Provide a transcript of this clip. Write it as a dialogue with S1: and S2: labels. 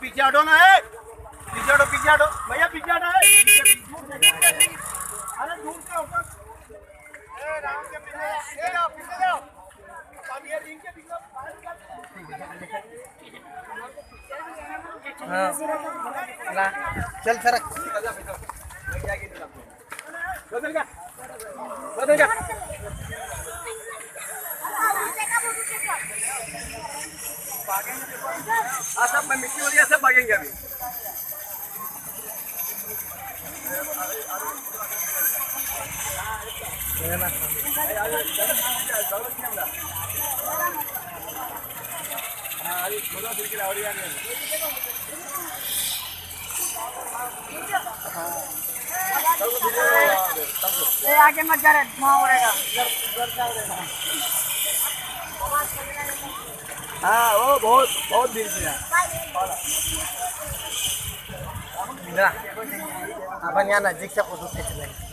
S1: पीछे हटो ना है, पीछे हटो भैया, पीछे हटो है। अरे दूर से हटो, राम के पीछे जाओ, पीछे जाओ। अब ये दिन के पीछे चल सरक, बदल जा, बदल जा। सब में मिट्टी हो रही है, सब भागेंगे अभी। आगे मत जा रहे, धुआं उड़ेगा। हाँ वो बहुत बहुत दिन से अपन यहाँ नजदीक से फोटो खींच लेंगे।